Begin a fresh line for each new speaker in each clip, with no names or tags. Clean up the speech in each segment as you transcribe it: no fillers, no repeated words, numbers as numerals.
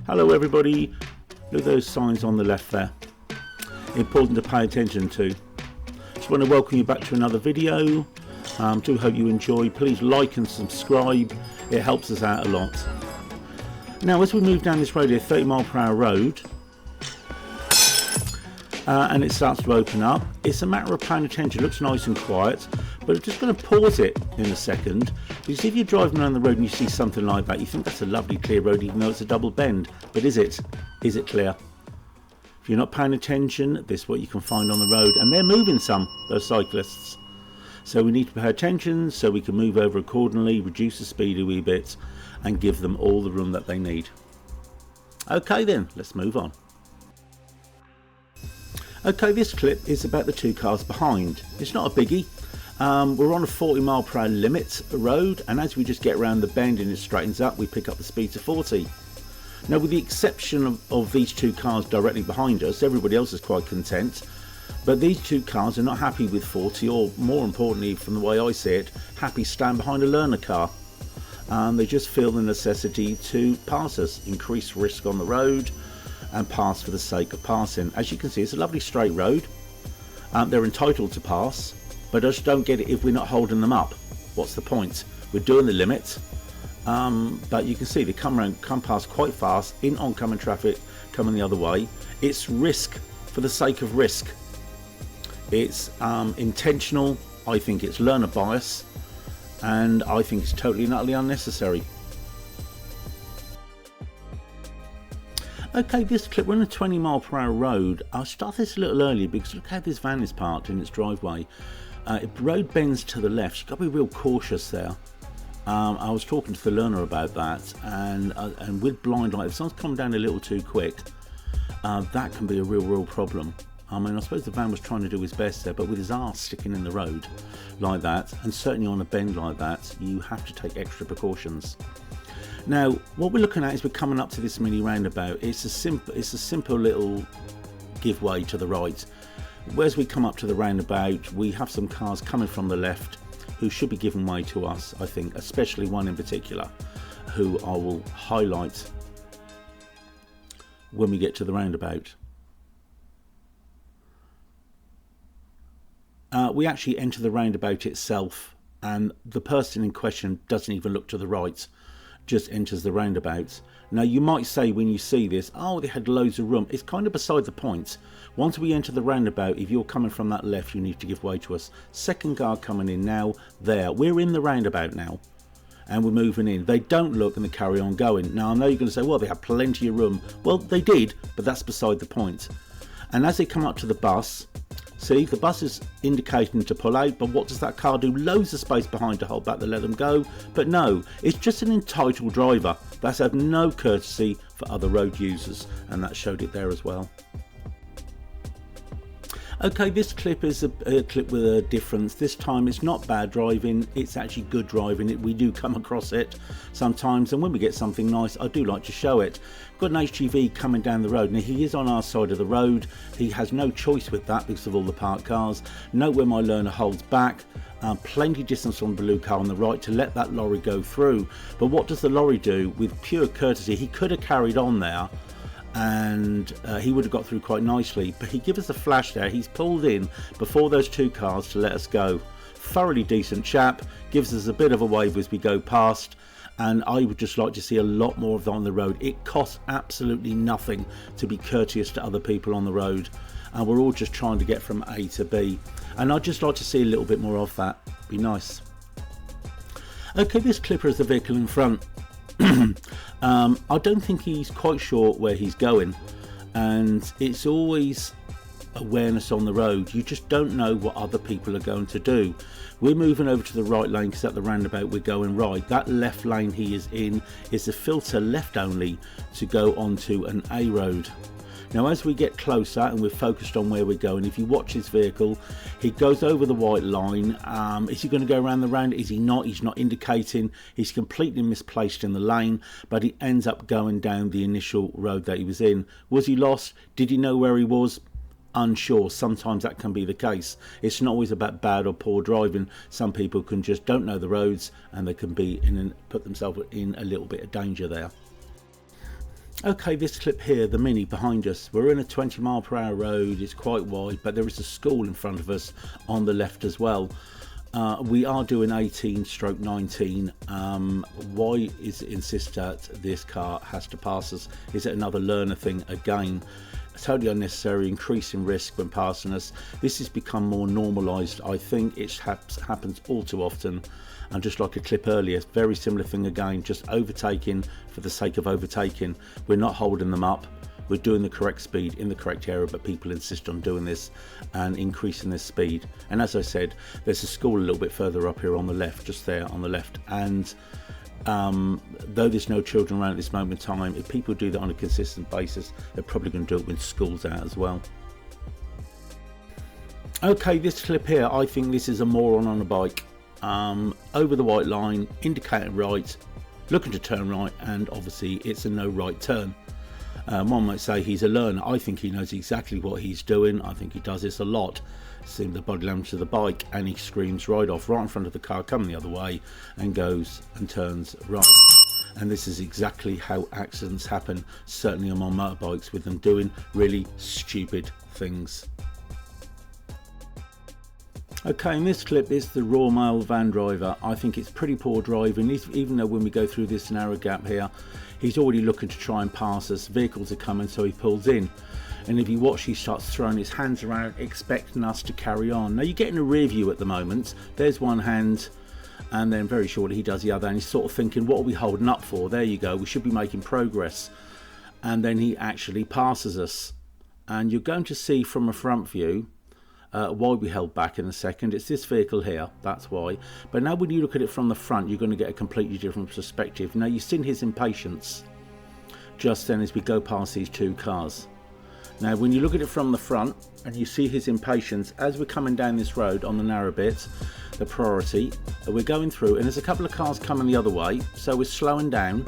Hello everybody, look at those signs on the left there. Important to pay attention to. Just want to welcome you back to another video. Do hope you enjoy. Please like and subscribe, it helps us out a lot. Now as we move down this road here, 30-mile-per-hour road, and it starts to open up, it's a matter of paying attention. It looks nice and quiet, but I'm just going to pause it in a second, because if you're driving around the road and you see something like that, you think that's a lovely clear road even though it's a double bend. But is it? Is it clear? If you're not paying attention, this is what you can find on the road. And they're moving some, those cyclists. So we need to pay attention so we can move over accordingly, reduce the speed a wee bit, and give them all the room that they need. Okay then, let's move on. Okay, this clip is about the two cars behind. It's not a biggie. We're on a 40-mile-per-hour limit road, and as we just get around the bend and it straightens up, we pick up the speed to 40. Now, with the exception of these two cars directly behind us, everybody else is quite content. But these two cars are not happy with 40, or more importantly, from the way I see it, happy stand behind a learner car. They just feel the necessity to pass us, increase risk on the road, and pass for the sake of passing. As you can see, it's a lovely straight road. They're entitled to pass, but I just don't get it if we're not holding them up. What's the point? We're doing the limit, but you can see they come past quite fast in oncoming traffic coming the other way. It's risk for the sake of risk. It's intentional. I think it's learner bias, and I think it's totally and utterly unnecessary. Okay, this clip, we're on a 20-mile-per-hour road. I'll start this a little earlier because look how this van is parked in its driveway. If the road bends to the left, you've got to be real cautious there. I was talking to the learner about that, and with blind light, if someone's come down a little too quick, that can be a real problem. I mean, I suppose the van was trying to do his best there, but with his arse sticking in the road like that, and certainly on a bend like that, you have to take extra precautions. Now, what we're looking at is we're coming up to this mini roundabout. It's a simple little give way to the right. As we come up to the roundabout, we have some cars coming from the left who should be giving way to us, I think, especially one in particular, who I will highlight when we get to the roundabout. We actually enter the roundabout itself, and the person in question doesn't even look to the right, just enters the roundabout. Now you might say when you see this, oh, they had loads of room. It's kind of beside the point. Once we enter the roundabout, if you're coming from that left, you need to give way to us. Second car coming in now, there. We're in the roundabout now, and we're moving in. They don't look and they carry on going. Now I know you're going to say, well, they have plenty of room. Well, they did, but that's beside the point. And as they come up to the bus, see, the bus is indicating to pull out, but what does that car do? Loads of space behind to hold back to let them go. But no, it's just an entitled driver that's had no courtesy for other road users, and that showed it there as well. Okay, this clip is a clip with a difference. This time it's not bad driving, it's actually good driving. We do come across it sometimes, and when we get something nice, I do like to show it. We've got an HGV coming down the road. Now he is on our side of the road. He has no choice with that because of all the parked cars. Note where my learner holds back. Plenty distance on the blue car on the right to let that lorry go through. But what does the lorry do? With pure courtesy, he could have carried on there, and he would have got through quite nicely, but he gave us a flash there. He's pulled in before those two cars to let us go. Thoroughly decent chap, gives us a bit of a wave as we go past, and I would just like to see a lot more of that on the road. It costs absolutely nothing to be courteous to other people on the road, and we're all just trying to get from A to B, and I'd just like to see a little bit more of that. Be nice. Okay, this clipper is the vehicle in front. I don't think he's quite sure where he's going, and it's always awareness on the road. You just don't know what other people are going to do. We're moving over to the right lane because at the roundabout we're going right. That left lane he is in is a filter left only to go onto an A road. Now as we get closer and we're focused on where we're going, if you watch his vehicle, he goes over the white line. Is he going to go around the round? Is he not? He's not indicating. He's completely misplaced in the lane, but he ends up going down the initial road that he was in. Was he lost? Did he know where he was? Unsure. Sometimes that can be the case. It's not always about bad or poor driving. Some people can just don't know the roads, and they can be put themselves in a little bit of danger there. Okay, this clip here, the Mini behind us, we're in a 20-mile-per-hour road. It's quite wide, but there is a school in front of us on the left as well. We are doing 18/19. Why is it insist that this car has to pass us? Is it another learner thing again? Totally unnecessary, increasing risk when passing us. This has become more normalised. I think it happens all too often. And just like a clip earlier, very similar thing again, just overtaking for the sake of overtaking. We're not holding them up. We're doing the correct speed in the correct area, but people insist on doing this and increasing their speed. And as I said, there's a school a little bit further up here on the left, just there on the left. And though there's no children around at this moment in time, if people do that on a consistent basis, they're probably going to do it when school's out as well. Okay, this clip here, I think this is a moron on a bike. Over the white line, indicating right, looking to turn right, and obviously it's a no right turn. One might say he's a learner. I think he knows exactly what he's doing. I think he does this a lot. See the body language of the bike, and he screams right off, right in front of the car coming the other way, and goes and turns right. And this is exactly how accidents happen, certainly on my motorbikes, with them doing really stupid things. Okay, and this clip is the raw male van driver. I think it's pretty poor driving, even though when we go through this narrow gap here, he's already looking to try and pass us. Vehicles are coming, so he pulls in. And if you watch, he starts throwing his hands around, expecting us to carry on. Now, you're getting a rear view at the moment. There's one hand, and then very shortly he does the other, and he's sort of thinking, what are we holding up for? There you go, we should be making progress. And then he actually passes us. And you're going to see from a front view why we held back in a second. It's this vehicle here, that's why. But now when you look at it from the front, you're going to get a completely different perspective. Now, you've seen his impatience just then as we go past these two cars. Now, when you look at it from the front and you see his impatience as we're coming down this road on the narrow bit, the priority, we're going through, and there's a couple of cars coming the other way, so we're slowing down,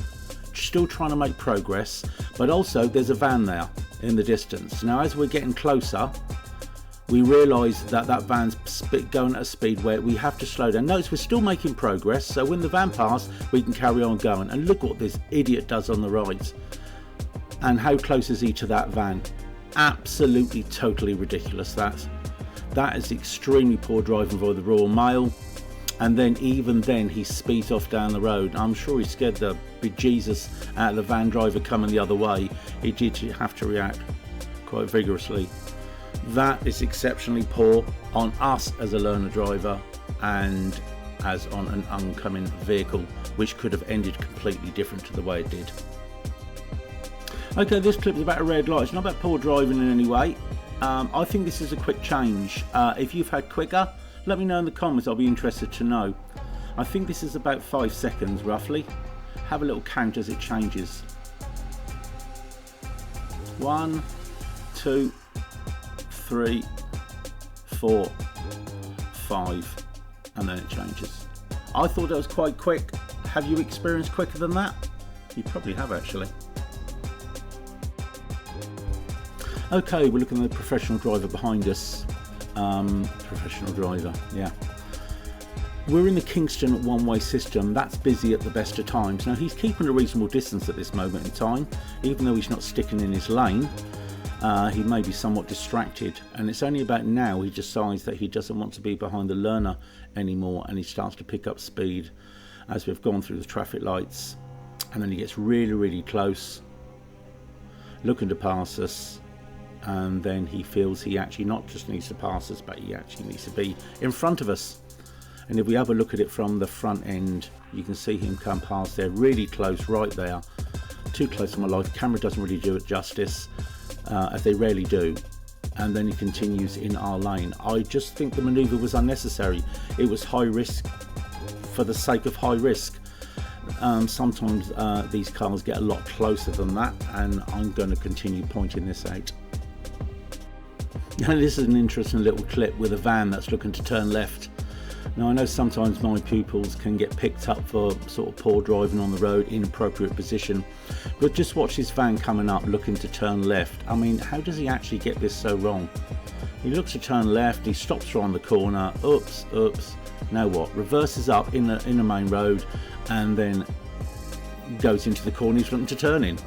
still trying to make progress, but also there's a van there in the distance. Now, as we're getting closer, we realise that that van's going at a speed where we have to slow down. Notice we're still making progress, so when the van passes, we can carry on going. And look what this idiot does on the right. And how close is he to that van? Absolutely, totally ridiculous, that is extremely poor driving by the Royal Mail. And then even then he speeds off down the road. I'm sure he scared the bejesus out of the van driver coming the other way. He did have to react quite vigorously. That is exceptionally poor on us as a learner driver and as on an oncoming vehicle, which could have ended completely different to the way it did. Okay, this clip is about a red light. It's not about poor driving in any way. I think this is a quick change. If you've had quicker, let me know in the comments. I'll be interested to know. I think this is about 5 seconds roughly. Have a little count as it changes. 1, 2, 3, 4, 5, and then it changes. I thought that was quite quick. Have you experienced quicker than that? You probably have, actually. Okay, we're looking at the professional driver behind us. Professional driver, yeah. We're in the Kingston one-way system. That's busy at the best of times. Now, he's keeping a reasonable distance at this moment in time, even though he's not sticking in his lane. He may be somewhat distracted, and it's only about now he decides that he doesn't want to be behind the learner anymore, and he starts to pick up speed as we've gone through the traffic lights, and then he gets really, really close, looking to pass us, and then he feels he actually not just needs to pass us, but he actually needs to be in front of us. And if we have a look at it from the front end, you can see him come past there, really close, right there. Too close for my life. Camera doesn't really do it justice, as they rarely do. And then he continues in our lane. I just think the manoeuvre was unnecessary. It was high risk for the sake of high risk. Sometimes these cars get a lot closer than that, and I'm going to continue pointing this out. Now, this is an interesting little clip with a van that's looking to turn left. Now, I know sometimes my pupils can get picked up for sort of poor driving on the road, inappropriate position, but just watch this van coming up looking to turn left. I mean, how does he actually get this so wrong? He looks to turn left, he stops around the corner, oops, now what? Reverses up in the main road and then goes into the corner he's looking to turn in.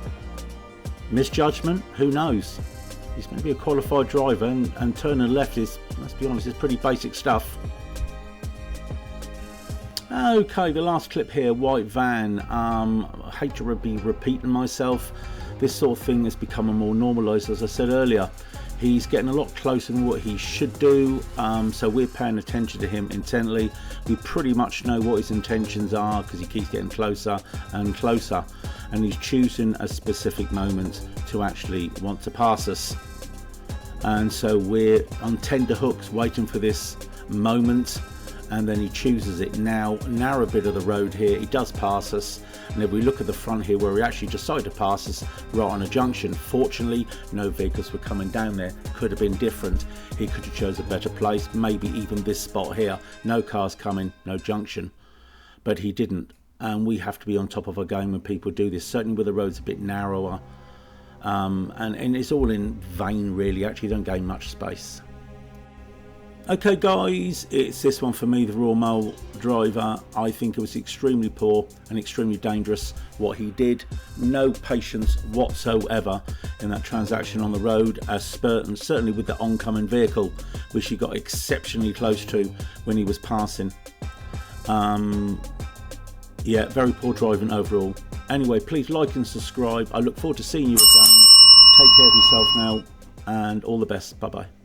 Misjudgment? Who knows? He's going to be a qualified driver, and turning left is, let's be honest, is pretty basic stuff. Okay, the last clip here, white van. I hate to be repeating myself. This sort of thing has become more normalised, as I said earlier. He's getting a lot closer than what he should do, so we're paying attention to him intently. We pretty much know what his intentions are because he keeps getting closer and closer, and he's choosing a specific moment to actually want to pass us. And so we're on tender hooks waiting for this moment, and then he chooses it now. Narrow bit of the road here, he does pass us, and if we look at the front here where he actually decided to pass us right on a junction, fortunately no vehicles were coming down there. Could have been different. He could have chose a better place, maybe even this spot here. No cars coming, no junction, but he didn't. And we have to be on top of our game when people do this, certainly where the road's a bit narrower, and it's all in vain really. Actually don't gain much space. Okay guys, it's this one for me, the Royal Mail driver. I think it was extremely poor and extremely dangerous what he did. No patience whatsoever in that transaction on the road, as certainly with the oncoming vehicle, which he got exceptionally close to when he was passing. Yeah, very poor driving overall. Anyway, please like and subscribe. I look forward to seeing you again. Take care of yourself now, and all the best. Bye bye.